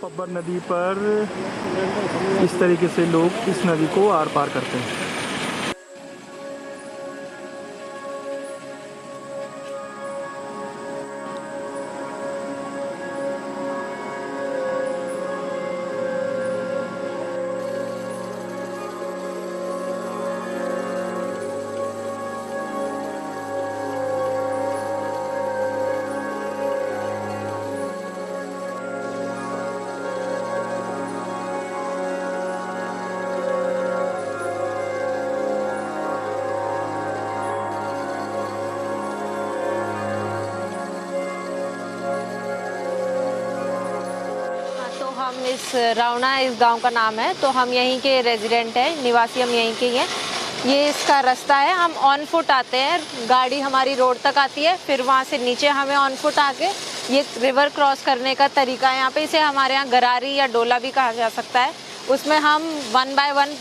पब्बर नदी पर इस तरीके से लोग इस नदी को आर पार करते हैं। हम इस रावणा इस गांव का नाम है, तो हम यहीं के रेजिडेंट हैं, निवासी हम यहीं के ही हैं। ये इसका रास्ता है, हम ऑन फुट आते हैं, गाड़ी हमारी रोड तक आती है, फिर वहाँ से नीचे हमें ऑन फुट आके ये रिवर क्रॉस करने का तरीका है यहाँ पे। इसे हमारे यहाँ गरारी या डोला भी कहा जा सकता है। उसमें हम 1 बाय 1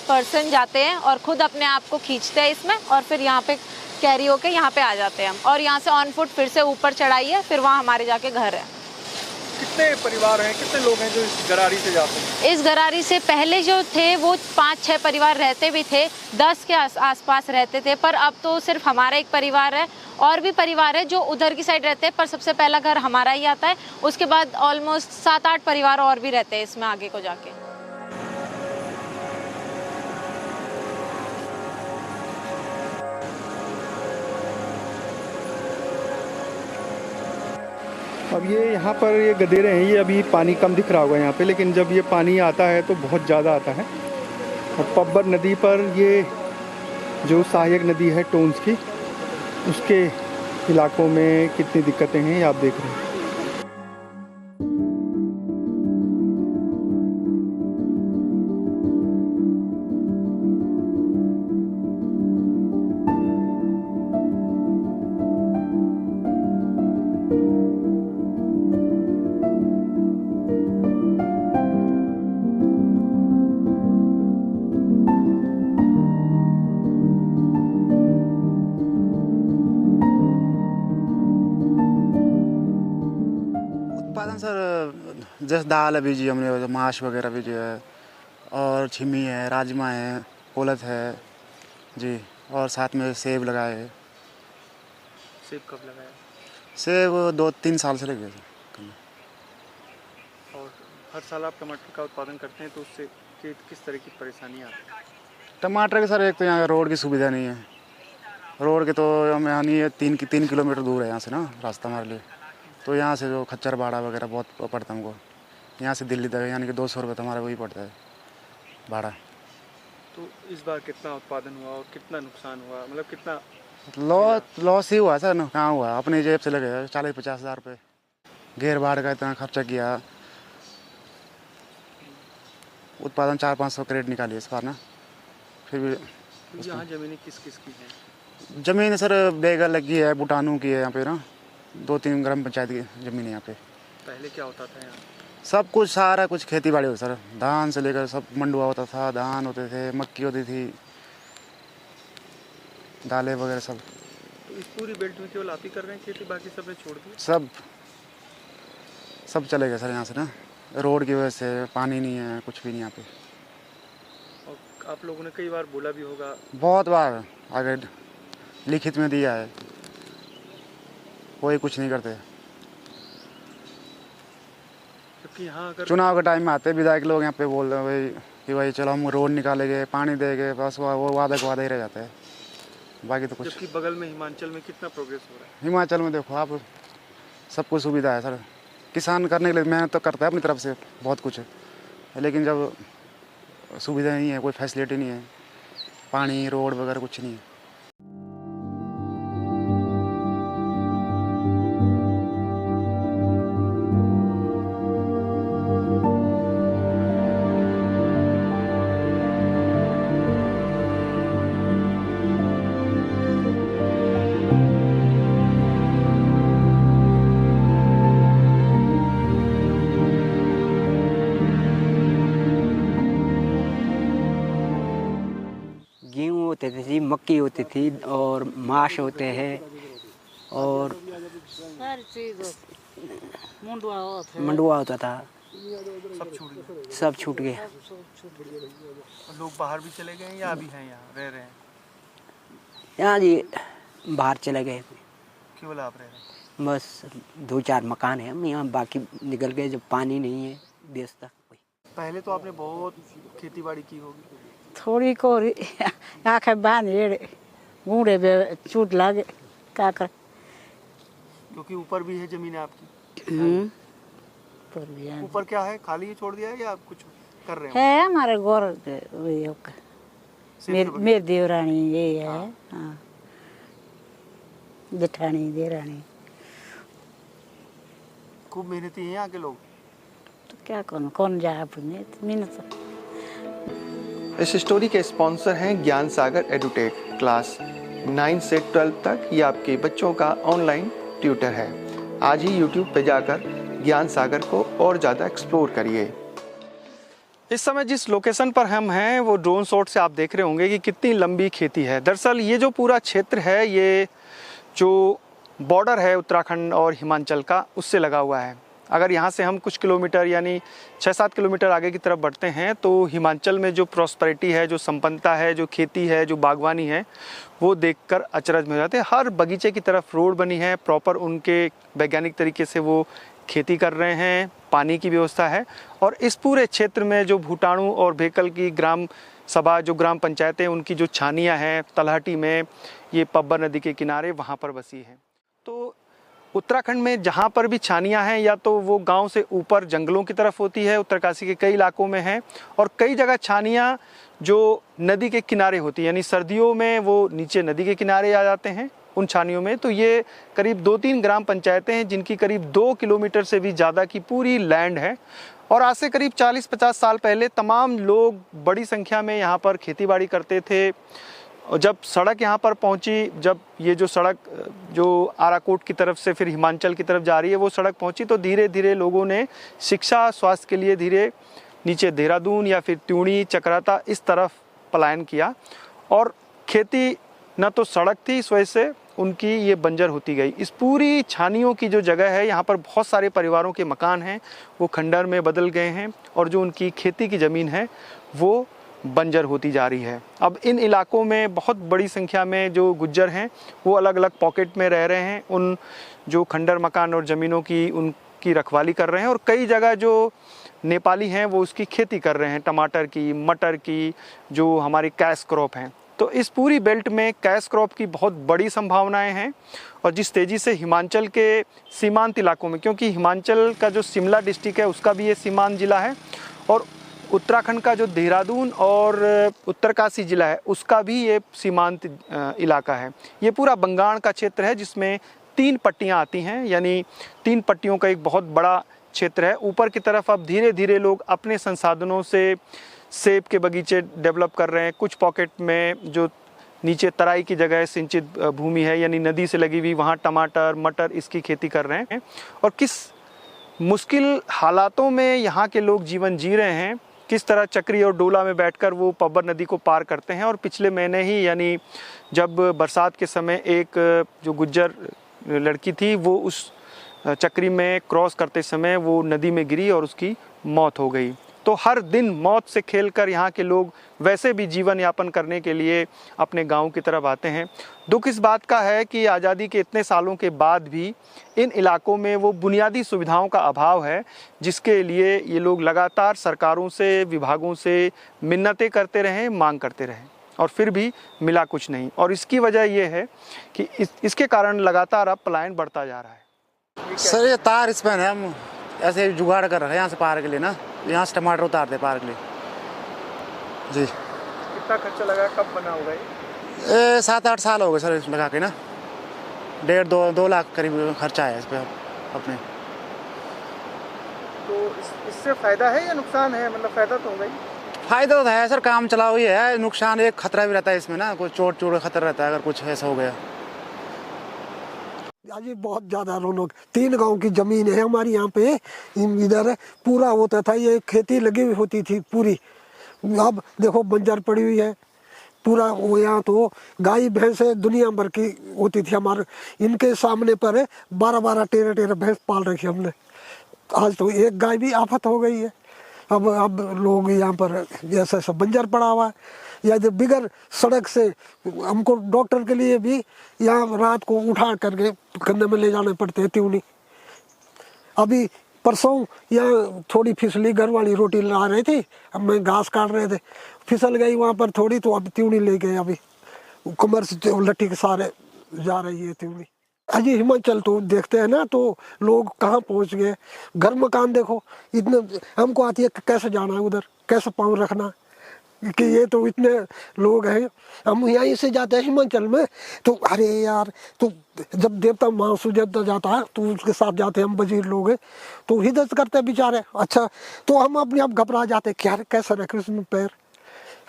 पर्सन जाते हैं और खुद अपने आप को खींचते हैं इसमें, और फिर यहाँ पे कैरी होके यहाँ पे आ जाते हैं हम, और यहाँ से ऑन फुट फिर से ऊपर चढ़ाई है, फिर वहाँ हमारे जाके घर है। कितने परिवार हैं, कितने लोग हैं जो इस गरारी से जाते हैं? इस गरारी से पहले जो थे वो 5-6 परिवार रहते भी थे, 10 के आसपास रहते थे, पर अब तो सिर्फ हमारा एक परिवार है। और भी परिवार है जो उधर की साइड रहते हैं, पर सबसे पहला घर हमारा ही आता है। उसके बाद ऑलमोस्ट 7-8 परिवार और भी रहते हैं इसमें आगे को जाके। अब ये यहाँ पर ये गदेरे हैं, ये अभी पानी कम दिख रहा होगा यहाँ पे, लेकिन जब ये पानी आता है तो बहुत ज़्यादा आता है। और पब्बर नदी पर ये जो सहायक नदी है टोन्स की, उसके इलाकों में कितनी दिक्कतें हैं ये आप देख रहे हैं। उत्पादन सर जैसे दाल बीजी हमने, माश वगैरह बीजे है, और छिमी है, राजमा है, कोलथ है जी, और साथ में सेब लगाए है। सेब कब लगाया? सेब 2-3 साल से लगे। और हर साल आप टमाटर का उत्पादन करते हैं, तो उससे किस तरह की परेशानियाँ आती हैं? टमाटर के सर एक तो यहाँ रोड की सुविधा नहीं है, रोड के तो हम यहाँ नहीं है, 3 किलोमीटर दूर है यहाँ से ना रास्ता हमारे लिए। तो यहाँ से जो खच्चर भाड़ा वगैरह बहुत पड़ता है हमको, यहाँ से दिल्ली तक यानी कि 200 रुपये तो हमारा वही पड़ता है भाड़ा। तो इस बार कितना उत्पादन हुआ और कितना नुकसान हुआ, मतलब कितना लॉस ही हुआ सर ना? कहाँ हुआ, अपनी जेब से लगे 40-50 हज़ार रुपये। घेर बाढ़ का इतना खर्चा किया, उत्पादन 400-500 क्रेट निकाली इस बार ना। फिर भी यहाँ ज़मीनें किस किस की हैं? ज़मीन सर बेगा लगी है, बुटानू की है यहाँ पे ना, 2-3 ग्राम पंचायत की ज़मीन है यहाँ पे। पहले क्या होता था यहाँ? सब कुछ सारा कुछ खेती बाड़ी होती सर, धान से लेकर सब, मंडुआ होता था, धान होते थे, मक्की होती थी, दालें वगैरह सब। तो इस पूरी बेल्ट में केवल आप ही कर रहे हैं खेती, बाकी सब ने छोड़ दी? सब चले गए सर यहाँ से ना, रोड की वजह से। पानी नहीं है, कुछ भी नहीं यहाँ पे। और आप लोगों ने कई बार बोला भी होगा? बहुत बार आगे लिखित में दिया है, कोई कुछ नहीं करते। क्योंकि यहाँ अगर चुनाव के टाइम में आते विधायक लोग यहाँ पे बोल रहे हैं भाई कि भाई चलो हम रोड निकालेंगे, पानी देंगे, बस वो वादा को वादा ही रह जाता है, बाकी तो कुछ। जबकि बगल में हिमाचल में कितना प्रोग्रेस हो रहा है। हिमाचल में देखो आप, सब कुछ सुविधा है सर। किसान करने के लिए मेहनत तो करता है अपनी तरफ से बहुत कुछ, लेकिन जब सुविधा नहीं है, कोई फैसिलिटी नहीं है, पानी रोड वगैरह कुछ नहीं है। गेहूँ गेहूँ होते थे, मक्की होती थी और माश होते हैं और मंडुआ होता था। सब छूट गया। लोग बाहर भी चले गए या अभी हैं यहाँ रह रहे हैं? यहाँ जी बाहर चले गए। केवल आप रह रहे हैं? बस 2-4 मकान है हम यहाँ, बाकी निकल गए जब पानी नहीं है देश तक। पहले तो आपने बहुत खेती बाड़ी की होगी? थोड़ी को आँखें बांध बूढ़े पे चोट लागे क्या कर। क्योंकि ऊपर भी है जमीन आपकी? ऊपर क्या है, खाली छोड़ दिया है या आप कुछ कर रहे है? हमारे गौर मेरी देवरानी ये है। हाँ, जेठानी देरानी खूब मेहनती हैं यहाँ के लोग। तो क्या कौन जाए अपने मेहनत। इस स्टोरी के स्पॉन्सर हैं ज्ञान सागर एडुटेक। क्लास 9 से 12 तक ये आपके बच्चों का ऑनलाइन ट्यूटर है। आज ही YouTube पे जाकर ज्ञान सागर को और ज़्यादा एक्सप्लोर करिए। इस समय जिस लोकेशन पर हम हैं वो ड्रोन शॉट से आप देख रहे होंगे कि कितनी लंबी खेती है। दरअसल ये जो पूरा क्षेत्र है, ये जो बॉर्डर है उत्तराखंड और हिमाचल का, उससे लगा हुआ है। अगर यहाँ से हम कुछ किलोमीटर यानी 6-7 किलोमीटर आगे की तरफ बढ़ते हैं तो हिमाचल में जो प्रॉस्पेरिटी है, जो संपन्नता है, जो खेती है, जो बागवानी है, वो देखकर अचरज में हो जाते हैं। हर बगीचे की तरफ रोड बनी है, प्रॉपर उनके वैज्ञानिक तरीके से वो खेती कर रहे हैं, पानी की व्यवस्था है। और इस पूरे क्षेत्र में जो भूटाणु और भेकल की ग्राम सभा, जो ग्राम पंचायतें, उनकी जो छानियाँ हैं तलहटी में, ये पब्बर नदी के किनारे वहाँ पर बसी है। तो उत्तराखंड में जहाँ पर भी छानियाँ हैं, या तो वो गांव से ऊपर जंगलों की तरफ होती है, उत्तरकाशी के कई इलाकों में है, और कई जगह छानियाँ जो नदी के किनारे होती है, यानी सर्दियों में वो नीचे नदी के किनारे आ जाते हैं उन छानियों में। तो ये करीब 2-3 ग्राम पंचायतें हैं जिनकी करीब 2 किलोमीटर से भी ज़्यादा की पूरी लैंड है। और आज से करीब 40-50 साल पहले तमाम लोग बड़ी संख्या में यहाँ पर खेतीबाड़ी करते थे। और जब सड़क यहाँ पर पहुँची, जब ये जो सड़क जो आराकोट की तरफ से फिर हिमाचल की तरफ जा रही है वो सड़क पहुँची, तो धीरे धीरे लोगों ने शिक्षा स्वास्थ्य के लिए धीरे नीचे देहरादून या फिर त्यूणी, चक्राता इस तरफ पलायन किया। और खेती न तो सड़क थी, इस वजह से उनकी ये बंजर होती गई। इस पूरी छानियों की जो जगह है, यहाँ पर बहुत सारे परिवारों के मकान हैं, वो खंडर में बदल गए हैं, और जो उनकी खेती की ज़मीन है वो बंजर होती जा रही है। अब इन इलाकों में बहुत बड़ी संख्या में जो गुज्जर हैं वो अलग अलग पॉकेट में रह रहे हैं, उन जो खंडर मकान और ज़मीनों की उनकी रखवाली कर रहे हैं। और कई जगह जो नेपाली हैं वो उसकी खेती कर रहे हैं, टमाटर की, मटर की, जो हमारी कैश क्रॉप हैं। तो इस पूरी बेल्ट में कैश क्रॉप की बहुत बड़ी संभावनाएं हैं। और जिस तेज़ी से हिमाचल के सीमांत इलाकों में, क्योंकि हिमाचल का जो शिमला डिस्ट्रिक्ट है उसका भी ये सीमांत ज़िला है, और उत्तराखंड का जो देहरादून और उत्तरकाशी ज़िला है उसका भी ये सीमांत इलाका है। ये पूरा बंगाल का क्षेत्र है जिसमें 3 पट्टियाँ आती हैं, यानी 3 पट्टियों का एक बहुत बड़ा क्षेत्र है। ऊपर की तरफ अब धीरे धीरे लोग अपने संसाधनों से सेब के बगीचे डेवलप कर रहे हैं। कुछ पॉकेट में जो नीचे तराई की जगह सिंचित भूमि है, यानी नदी से लगी हुई, वहाँ टमाटर, मटर इसकी खेती कर रहे हैं। और किस मुश्किल हालातों में यहाँ के लोग जीवन जी रहे हैं, किस तरह चक्री और डोला में बैठकर वो पब्बर नदी को पार करते हैं। और पिछले महीने ही, यानी जब बरसात के समय एक जो गुज्जर लड़की थी वो उस चक्री में क्रॉस करते समय वो नदी में गिरी और उसकी मौत हो गई। तो हर दिन मौत से खेलकर यहाँ के लोग वैसे भी जीवन यापन करने के लिए अपने गांव की तरफ आते हैं। दुख इस बात का है कि आज़ादी के इतने सालों के बाद भी इन इलाकों में वो बुनियादी सुविधाओं का अभाव है, जिसके लिए ये लोग लगातार सरकारों से, विभागों से मिन्नतें करते रहें, मांग करते रहें, और फिर भी मिला कुछ नहीं। और इसकी वजह ये है कि इसके कारण लगातार अब पलायन बढ़ता जा रहा है। सर ये तार इस पर है, हम ऐसे जुगाड़ कर रहे हैं यहाँ से पार के लिए ना, यहाँ से टमाटर उतारते पार के लिए जी। कितना खर्चा लगा, कब बना होगा ये? 7-8 साल हो गए सर इस लगा के ना, 1.5-2 लाख करीब खर्चा है इस पर अपने। तो इससे फ़ायदा है या नुकसान है? मतलब फ़ायदा तो होगा ही। फ़ायदा तो है सर, काम चलाओ ही है। नुकसान एक खतरा भी रहता है इसमें ना, कोई चोट का खतरा रहता है अगर कुछ ऐसा हो गया। अजी बहुत ज़्यादा रौनक, 3 गांव की ज़मीन है हमारी यहाँ पे, इधर पूरा होता था, ये खेती लगी हुई होती थी पूरी। अब देखो बंजर पड़ी हुई है, पूरा वो यहाँ तो गाय भैंस दुनिया भर की होती थी हमारे इनके सामने पर 12-12 13-13 भैंस पाल रखी हमने। आज तो एक गाय भी आफत हो गई है। अब लोग यहाँ पर जैसा सब बंजर पड़ा हुआ है, या जब बिगर सड़क से हमको डॉक्टर के लिए भी यहाँ रात को उठा करके कंधे में ले जाने पड़ते हैं त्यूनी। अभी परसों यहाँ थोड़ी फिसली, घर वाली रोटी ला रही थी, अब मैं घास काट रहे थे, फिसल गई वहाँ पर थोड़ी, तो अब त्यूनी ले गए। अभी कमर से लट्ठी के सारे जा रही है त्यूनी। अजी हिमाचल तो देखते हैं ना, तो लोग कहाँ पहुँच गए। घर मकान देखो इतने, हमको आती है कैसे जाना है उधर, कैसे पाँव रखना, कि ये तो इतने लोग हैं। हम यहीं से जाते हैं हिमाचल में, तो अरे यार, तो जब देवता मानसू देवता जाता है तो उसके साथ जाते हैं हम, वजीर लोग हैं, तो हिदत करते हैं बेचारे। अच्छा, तो हम अपने आप घबरा जाते हैं, क्या कैसे रखे उसमें पैर।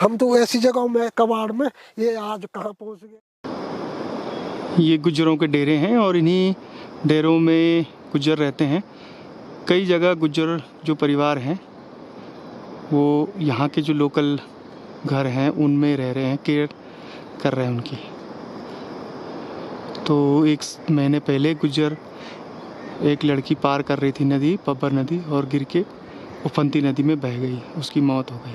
हम तो ऐसी जगहों में, कबाड़ में, ये आज कहाँ पहुँच गए। ये गुज्जरों के डेरे हैं और इन्हीं डेरों में गुज्जर रहते हैं। कई जगह गुज्जर जो परिवार हैं वो यहाँ के जो लोकल घर हैं उनमें रह रहे हैं, केयर कर रहे हैं उनकी। तो 1 महीने पहले गुज्जर एक लड़की पार कर रही थी नदी, पब्बर नदी, और गिर के उफंती नदी में बह गई, उसकी मौत हो गई।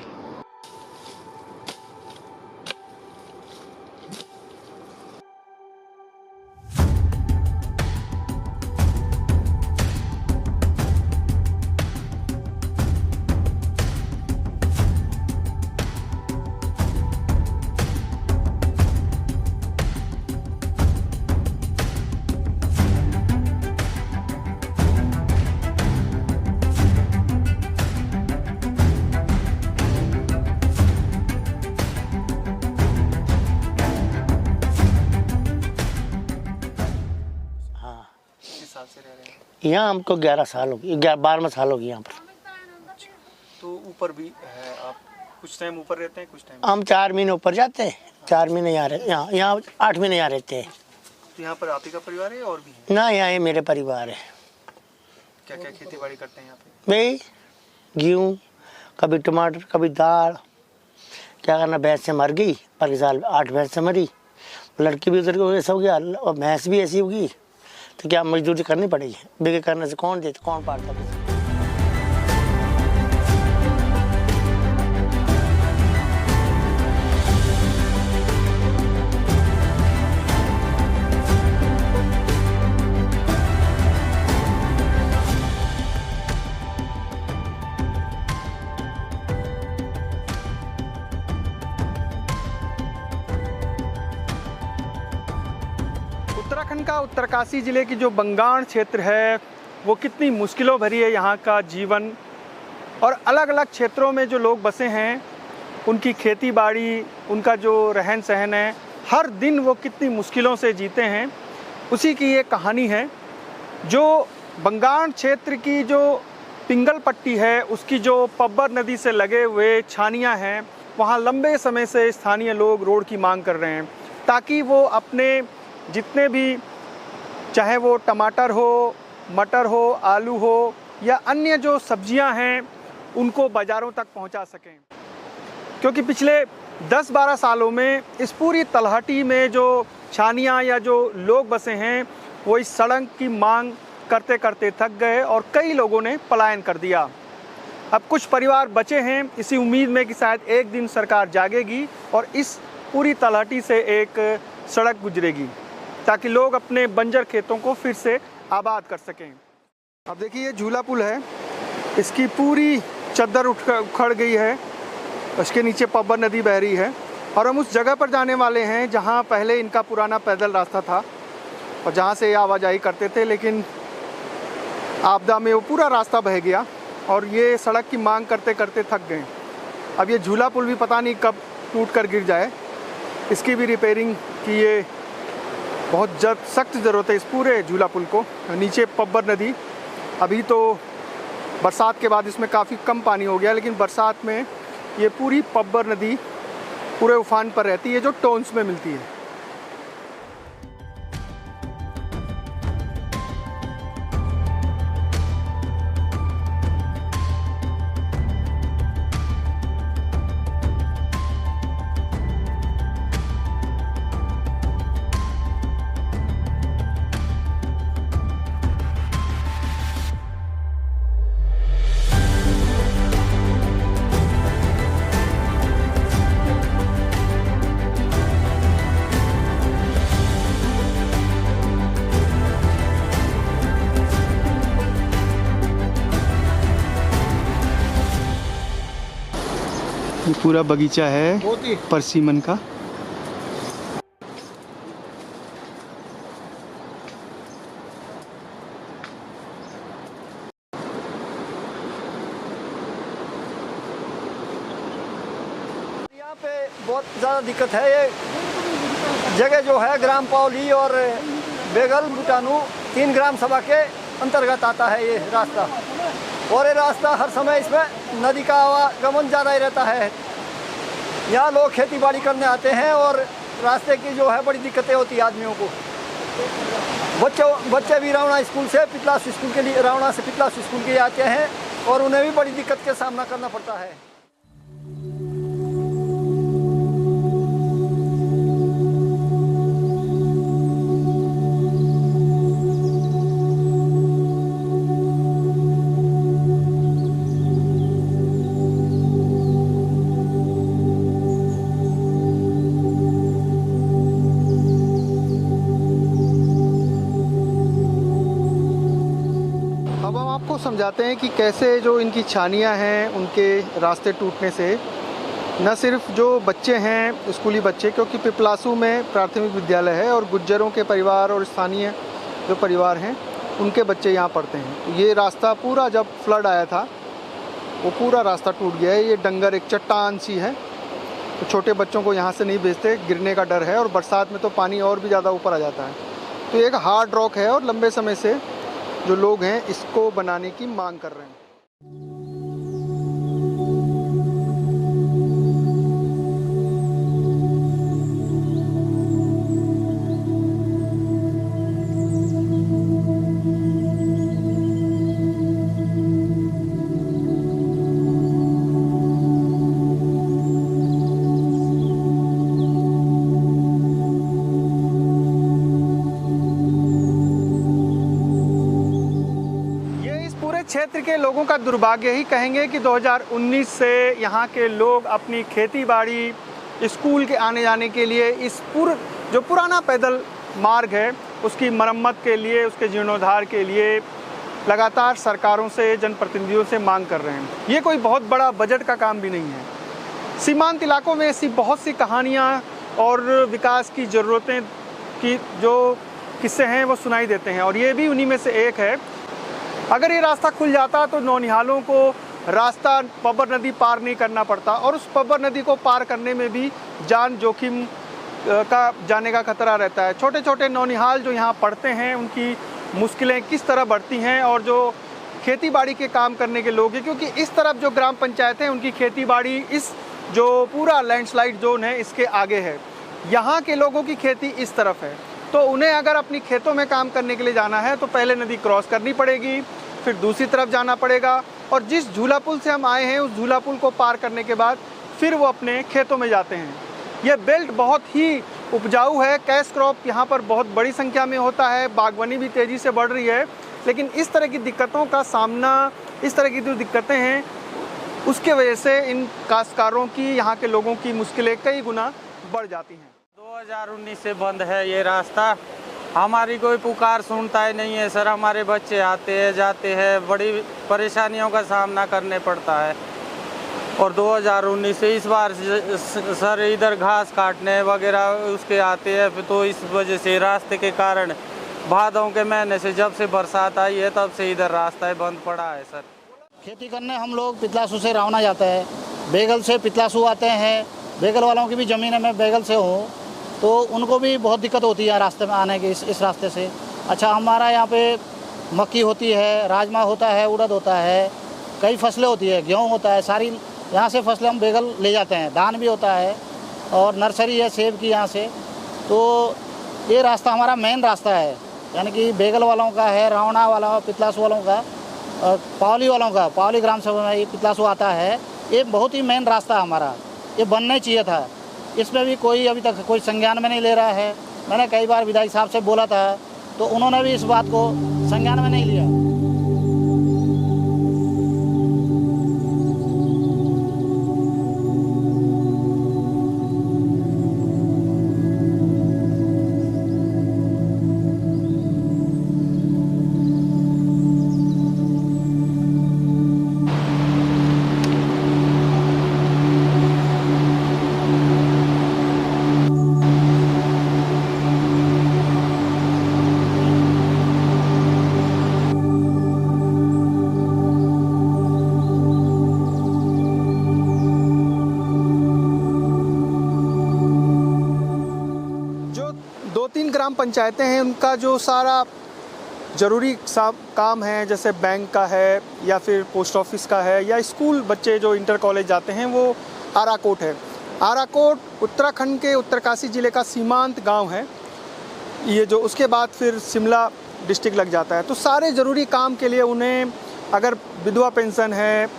यहाँ हमको 11 साल हो गए, 12वां साल हो गया यहाँ पर। तो ऊपर भी है, आप कुछ टाइम ऊपर रहते हैं, कुछ टाइम हम 4 महीने ऊपर जाते हैं, 4 महीने यहाँ 8 महीने यहाँ रहते हैं। तो यहाँ पर आप ही का परिवार है और भी है? ना, यहाँ मेरे परिवार है। क्या क्या खेती बाड़ी करते हैं यहाँ पे? भाई गेहूँ, कभी टमाटर, कभी दाल। क्या करना, भैंस से मर गई, पर साल 8 भैंस से मरी, लड़की भी उधर ऐसा हो गया और भैंस भी ऐसी होगी, तो क्या मजदूरी करनी पड़ेगी। बेगे करने से कौन देता, कौन पालता। उत्तराखंड का उत्तरकाशी ज़िले की जो बंगाण क्षेत्र है वो कितनी मुश्किलों भरी है यहाँ का जीवन, और अलग अलग क्षेत्रों में जो लोग बसे हैं उनकी खेती बाड़ी, उनका जो रहन सहन है, हर दिन वो कितनी मुश्किलों से जीते हैं, उसी की ये कहानी है। जो बंगाण क्षेत्र की जो पिंगल पट्टी है, उसकी जो पब्बर नदी से लगे हुए छानियाँ हैं, वहाँ लंबे समय से स्थानीय लोग रोड की मांग कर रहे हैं ताकि वो अपने जितने भी, चाहे वो टमाटर हो, मटर हो, आलू हो या अन्य जो सब्जियां हैं, उनको बाज़ारों तक पहुंचा सकें। क्योंकि पिछले 10-12 सालों में इस पूरी तलहटी में जो छानियां या जो लोग बसे हैं वो इस सड़क की मांग करते करते थक गए और कई लोगों ने पलायन कर दिया। अब कुछ परिवार बचे हैं इसी उम्मीद में कि शायद एक दिन सरकार जागेगी और इस पूरी तलहटी से एक सड़क गुजरेगी ताकि लोग अपने बंजर खेतों को फिर से आबाद कर सकें। अब देखिए ये झूला पुल है, इसकी पूरी चद्दर उखड़ गई है, उसके नीचे पब्बर नदी बह रही है और हम उस जगह पर जाने वाले हैं जहां पहले इनका पुराना पैदल रास्ता था और जहां से ये आवाजाही करते थे, लेकिन आपदा में वो पूरा रास्ता बह गया और ये सड़क की मांग करते करते थक गए। अब ये झूला पुल भी पता नहीं कब टूट कर गिर जाए, इसकी भी रिपेयरिंग की ये बहुत सख्त ज़रूरत है इस पूरे झूला पुल को। नीचे पब्बर नदी, अभी तो बरसात के बाद इसमें काफ़ी कम पानी हो गया, लेकिन बरसात में ये पूरी पब्बर नदी पूरे उफान पर रहती है जो टोन्स में मिलती है। पूरा बगीचा है परसिमन का। यहाँ पे बहुत ज़्यादा दिक्कत है। ये जगह जो है ग्राम पावली और बेगल बुटानू 3 ग्राम सभा के अंतर्गत आता है ये रास्ता, और ये रास्ता हर समय इसमें नदी का आवागमन ज़्यादा ही रहता है। यहाँ लोग खेती बाड़ी करने आते हैं और रास्ते की जो है बड़ी दिक्कतें होती है आदमियों को। बच्चे भी रावणा स्कूल से पितलास स्कूल के लिए, रावणा से पितलास स्कूल के लिए आते हैं और उन्हें भी बड़ी दिक्कत का सामना करना पड़ता है। अब हम आपको समझाते हैं कि कैसे जो इनकी छानियाँ हैं उनके रास्ते टूटने से न सिर्फ जो बच्चे हैं स्कूली बच्चे, क्योंकि पिपलासू में प्राथमिक विद्यालय है और गुज्जरों के परिवार और स्थानीय जो परिवार हैं उनके बच्चे यहाँ पढ़ते हैं। तो ये रास्ता पूरा जब फ्लड आया था वो पूरा रास्ता टूट गया है। ये डंगर एक चट्टान सी है, तो छोटे बच्चों को यहाँ से नहीं भेजते, गिरने का डर है और बरसात में तो पानी और भी ज़्यादा ऊपर आ जाता है। तो ये एक हार्ड रॉक है और लंबे समय से जो लोग हैं इसको बनाने की मांग कर रहे हैं। क्षेत्र के लोगों का दुर्भाग्य ही कहेंगे कि 2019 से यहाँ के लोग अपनी खेती बाड़ी, स्कूल के आने जाने के लिए इस जो पुराना पैदल मार्ग है उसकी मरम्मत के लिए, उसके जीर्णोद्धार के लिए लगातार सरकारों से, जनप्रतिनिधियों से मांग कर रहे हैं। ये कोई बहुत बड़ा बजट का काम भी नहीं है। सीमांत इलाकों में ऐसी बहुत सी कहानियाँ और विकास की ज़रूरतें की जो किस्से हैं वो सुनाई देते हैं और ये भी उन्हीं में से एक है। अगर ये रास्ता खुल जाता तो नौनिहालों को रास्ता पब्बर नदी पार नहीं करना पड़ता और उस पब्बर नदी को पार करने में भी जान जोखिम का जाने का खतरा रहता है। छोटे छोटे नौनिहाल जो यहाँ पढ़ते हैं उनकी मुश्किलें किस तरह बढ़ती हैं और जो खेती बाड़ी के काम करने के लोग हैं, क्योंकि इस तरफ जो ग्राम पंचायत हैं उनकी खेती बाड़ी इस जो पूरा लैंडस्लाइड जोन है इसके आगे है। यहाँ के लोगों की खेती इस तरफ है, तो उन्हें अगर अपनी खेतों में काम करने के लिए जाना है तो पहले नदी क्रॉस करनी पड़ेगी, फिर दूसरी तरफ जाना पड़ेगा और जिस झूला पुल से हम आए हैं उस झूला पुल को पार करने के बाद फिर वो अपने खेतों में जाते हैं। ये बेल्ट बहुत ही उपजाऊ है, कैश क्रॉप यहाँ पर बहुत बड़ी संख्या में होता है, बागवानी भी तेज़ी से बढ़ रही है, लेकिन इस तरह की दिक्कतों का सामना, इस तरह की जो दिक्कतें हैं उसके वजह से इन काश्तकारों की, यहाँ के लोगों की मुश्किलें कई गुना बढ़ जाती हैं। 2019 से बंद है ये रास्ता, हमारी कोई पुकार सुनता ही नहीं है सर। हमारे बच्चे आते हैं जाते हैं, बड़ी परेशानियों का सामना करने पड़ता है और 2019 से इस बार सर इधर घास काटने वगैरह उसके आते हैं, तो इस वजह से रास्ते के कारण भादों के महीने से जब से बरसात आई है तब से इधर रास्ता बंद पड़ा है सर। खेती करने हम लोग पितलासू से रावना जाते हैं, बेगल से पितलासू आते हैं। बेगल वालों की भी ज़मीन है, मैं बेगल से हूँ, तो उनको भी बहुत दिक्कत होती है रास्ते में आने की इस रास्ते से। अच्छा, हमारा यहाँ पे मक्की होती है, राजमा होता है, उड़द होता है, कई फसलें होती है, गेहूँ होता है, सारी यहाँ से फसलें हम बेगल ले जाते हैं। धान भी होता है और नर्सरी है सेब की यहाँ से। तो ये रास्ता हमारा मेन रास्ता है, यानी कि बेगल वालों का है, रावणा वाला, पितलासू वालों का और पावली वालों का, पावली ग्राम सभा में ये पितलासू आता है। ये बहुत ही मेन रास्ता हमारा, ये बनना ही चाहिए था। इसमें भी कोई अभी तक कोई संज्ञान में नहीं ले रहा है। मैंने कई बार विधायक साहब से बोला था तो उन्होंने भी इस बात को संज्ञान में नहीं लिया। 2-3 ग्राम पंचायतें हैं, उनका जो सारा ज़रूरी काम है, जैसे बैंक का है या फिर पोस्ट ऑफिस का है या स्कूल बच्चे जो इंटर कॉलेज जाते हैं, वो आराकोट है। आराकोट उत्तराखंड के उत्तरकाशी ज़िले का सीमांत गांव है ये, जो उसके बाद फिर शिमला डिस्ट्रिक्ट लग जाता है। तो सारे ज़रूरी काम के लिए उन्हें, अगर विधवा पेंशन है,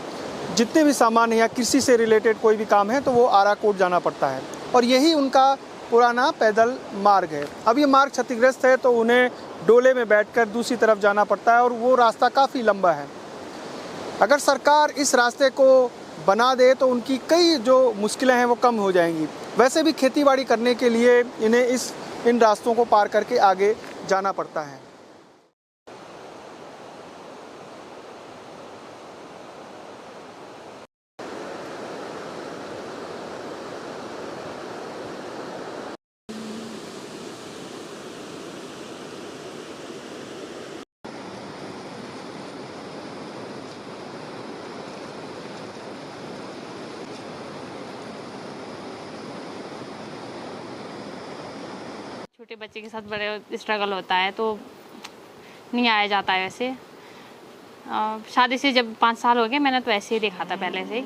जितने भी सामान है या कृषि से रिलेटेड कोई भी काम है, तो वो आराकोट जाना पड़ता है। और यही उनका पुराना पैदल मार्ग है। अब ये मार्ग क्षतिग्रस्त है, तो उन्हें डोले में बैठकर दूसरी तरफ जाना पड़ता है और वो रास्ता काफ़ी लंबा है। अगर सरकार इस रास्ते को बना दे तो उनकी कई जो मुश्किलें हैं वो कम हो जाएंगी। वैसे भी खेतीबाड़ी करने के लिए इन्हें इन रास्तों को पार करके आगे जाना पड़ता है। छोटे बच्चे के साथ बड़े स्ट्रगल होता है, तो नहीं आया जाता है। वैसे शादी से जब 5 साल हो गए, मैंने तो ऐसे ही देखा था पहले से ही,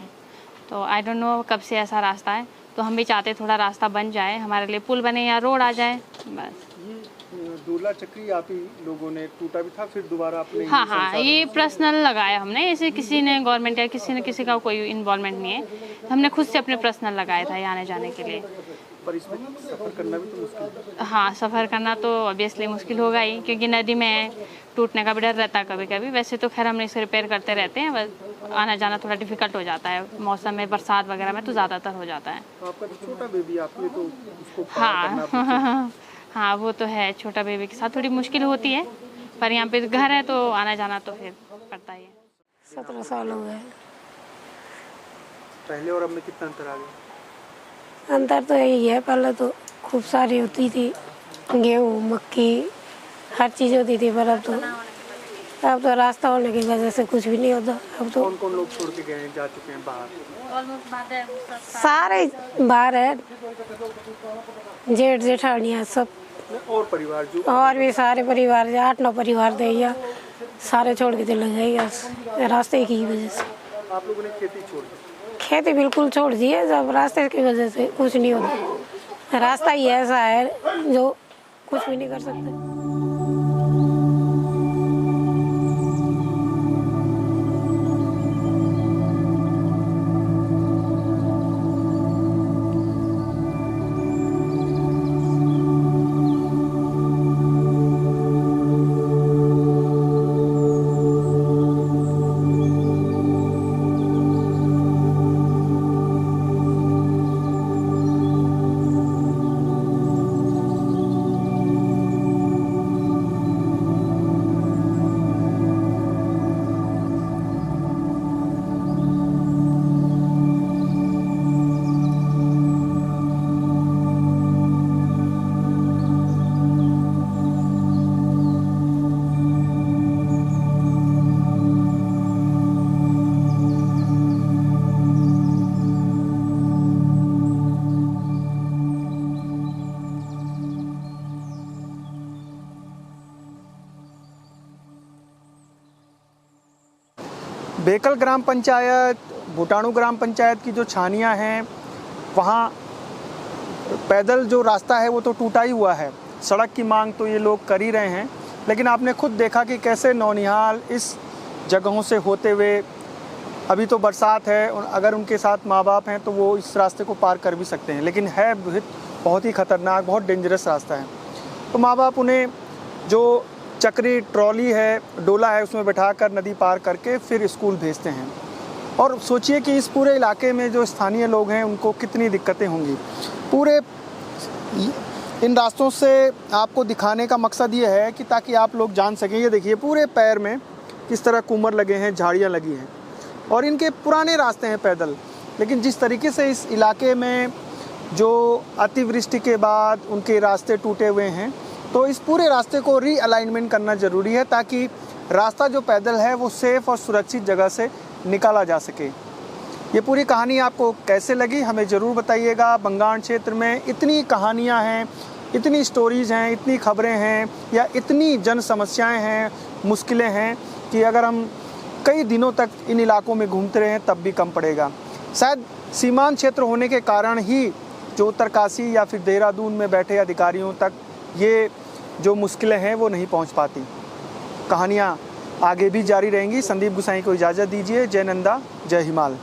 तो आई डोंट नो कब से ऐसा रास्ता है। तो हम भी चाहते थोड़ा रास्ता बन जाए, हमारे लिए पुल बने या रोड आ जाए बस। ये डोला चक्री आप ही लोगों ने टूटा भी था, फिर दोबारा आपने? हाँ, ये पर्सनल लगाया हमने, ऐसे किसी ने गवर्नमेंट या किसी का कोई इन्वॉल्वमेंट नहीं है। हमने खुद से अपने पर्सनल लगाया था आने जाने के लिए। पर इसमें सफ़र करना भी तो मुश्किल है। हाँ, सफ़र करना तो ऑब्वियसली मुश्किल होगा ही, क्योंकि नदी में टूटने का भी डर रहता है कभी कभी। वैसे तो खैर हमने इसे रिपेयर करते रहते हैं, बस आना जाना थोड़ा डिफिकल्ट हो जाता है मौसम में, बरसात वगैरह में तो ज़्यादातर हो जाता है। तो आपका तो छोटा बेबी, आपने तो उसको पार करना हाँ हाँ, वो तो है, छोटा बेबी के साथ थोड़ी मुश्किल होती है, पर यहाँ पे घर है तो आना जाना तो फिर पड़ता ही है। 17 साल हो गए। पहले और अब में कितना अंतर आ गया? अंतर तो यही है, पहले तो खूब सारी होती थी, गेहूँ, मक्की, हर चीज़ होती थी, पर अब तो रास्ता होने की वजह से कुछ भी नहीं होता। अब तो कौन लोग छोड़ के गए, जा चुके हैं बाहर? सारे बाहर है, जेठ जेठानियाँ सब, और परिवार जो और भी सारे परिवार 8-9 परिवार थे, या सारे छोड़ के चले गए रास्ते की वजह से। आप लोगों ने खेती छोड़ दी? खेती बिल्कुल छोड़ दी है, जब रास्ते की वजह से कुछ नहीं होता। रास्ता ही ऐसा है जो कुछ भी नहीं कर सकते। बेकल ग्राम पंचायत, भूटानू ग्राम पंचायत की जो छानियाँ हैं, वहाँ पैदल जो रास्ता है वो तो टूटा ही हुआ है। सड़क की मांग तो ये लोग कर ही रहे हैं, लेकिन आपने खुद देखा कि कैसे नौनिहाल इस जगहों से होते हुए, अभी तो बरसात है, अगर उनके साथ माँ बाप हैं तो वो इस रास्ते को पार कर भी सकते हैं, लेकिन है बहुत ही ख़तरनाक, बहुत डेंजरस रास्ता है। तो माँ बाप उन्हें जो चक्री ट्रॉली है, डोला है, उसमें बैठाकर नदी पार करके फिर स्कूल भेजते हैं। और सोचिए कि इस पूरे इलाके में जो स्थानीय लोग हैं उनको कितनी दिक्कतें होंगी। पूरे इन रास्तों से आपको दिखाने का मकसद ये है कि ताकि आप लोग जान सकें। ये देखिए पूरे पैर में किस तरह कुमर लगे हैं, झाड़ियाँ लगी हैं, और इनके पुराने रास्ते हैं पैदल। लेकिन जिस तरीके से इस इलाके में जो अतिवृष्टि के बाद उनके रास्ते टूटे हुए हैं, तो इस पूरे रास्ते को रीअलाइनमेंट करना ज़रूरी है ताकि रास्ता जो पैदल है वो सेफ़ और सुरक्षित जगह से निकाला जा सके। ये पूरी कहानी आपको कैसे लगी हमें ज़रूर बताइएगा। बंगाण क्षेत्र में इतनी कहानियाँ हैं, इतनी स्टोरीज़ हैं, इतनी खबरें हैं या इतनी जन समस्याएं हैं, मुश्किलें हैं कि अगर हम कई दिनों तक इन इलाकों में घूमते रहें तब भी कम पड़ेगा। शायद सीमांत क्षेत्र होने के कारण ही जो उत्तरकाशी या फिर देहरादून में बैठे अधिकारियों तक ये जो मुश्किलें हैं वो नहीं पहुंच पाती। कहानियाँ आगे भी जारी रहेंगी। संदीप गुसाई को इजाज़त दीजिए। जय नंदा, जय हिमाल।